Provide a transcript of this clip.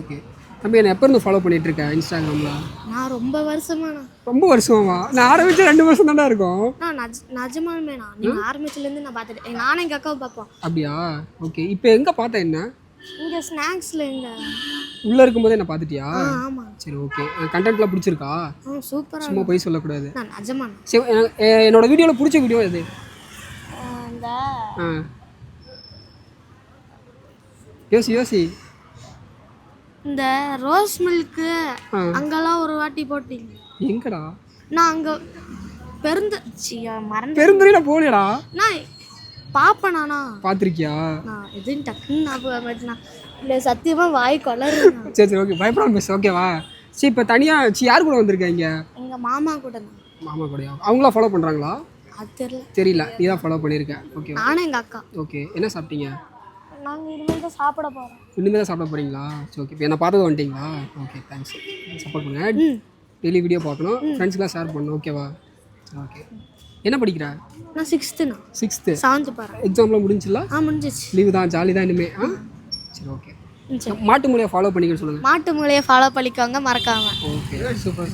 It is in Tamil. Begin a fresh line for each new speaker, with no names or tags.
ஓகே. தம்பி என்ன எப்போ இருந்து ஃபாலோ பண்ணிட்டு இருக்க இன்ஸ்டாகிராமில்?
நான் ரொம்ப வருஷமாண்ணா.
ரொம்ப வருஷமாவா? நான் ஆரம்பிச்சு 2 வருஷம் தானே இருக்கும்.
நிஜமாலுமேண்ணா நீங்கள் ஆரம்பிச்சிலேருந்து நான் பார்த்துட்டேன். நானும் எங்கள் அக்காவை பார்ப்போம்.
அப்படியா? ஓகே. இப்போ எங்கே பார்த்தேன் என்ன?
இங்கே ஸ்நாக்ஸில் எங்க
உள்ளே இருக்கும்போதே என்ன பார்த்துட்டியா?
ஆமாம்.
சரி ஓகே. கண்டென்ட்லாம் பிடிச்சிருக்கா?
சூப்பராக.
சும்மா போய் சொல்லக்கூடாது.
நான் நிஜமாண்ணா.
சரி என்னோட வீடியோவில் பிடிச்ச வீடியோ எது?
இந்த
யோசி
இந்த ரோஸ் மில்க்கு அங்கெல்லாம் ஒரு வாட்டி போட்டீங்க.
எங்கடா?
நான் அங்கே மறந்து
பெருந்துறையில போகலடா.
நான் பாப்பேனா
பார்த்துருக்கியா?
நான் எதுவும் டக்குன்னு ஞாபகம் இல்லை சத்தியமாக வாய் கொளருங்க.
சரி ஓகே. பயப்படாம பேசு ஓகேவா? சரி இப்போ தனியாக யார் கூட வந்திருக்கீங்க?
எங்கள் மாமா கூட தான்.
மாமா கூடயா? அவங்களா ஃபாலோ பண்ணுறாங்களா?
அது
தெரியல. நீ தான் ஃபாலோ பண்ணியிருக்க. ஓகே.
நானும் எங்கள் அக்கா.
ஓகே. என்ன சாப்பிட்டீங்க?
நாங்கள் இனிமேல் தான் சாப்பிட போகிறோம்.
இனிமேல் தான் சாப்பிட போகிறீங்களா? சரி ஓகே. இப்போ என்ன பார்த்தது வந்துட்டீங்களா? Okay thanks. சப்போர்ட் பண்ணுங்க. டெய்லி வீடியோ பார்க்கணும், ஃப்ரெண்ட்ஸ்க்குலாம் ஷேர் பண்ணணும் ஓகேவா? ஓகே. என்ன படிக்கிற?
நான் 6th.
6th.
7th போகிறேன்.
எக்ஸாம்லாம் முடிஞ்சில்ல?
முடிஞ்சிச்சு.
லீவு தான், ஜாலி தான் இனிமே. சரி ஓகே. மாட்டு மூலையை ஃபாலோ பண்ணிக்கன்னு சொல்லுங்கள்.
மாட்டு மூலையை ஃபாலோ பண்ணிக்கோங்க மறக்காமல்.
Okay super.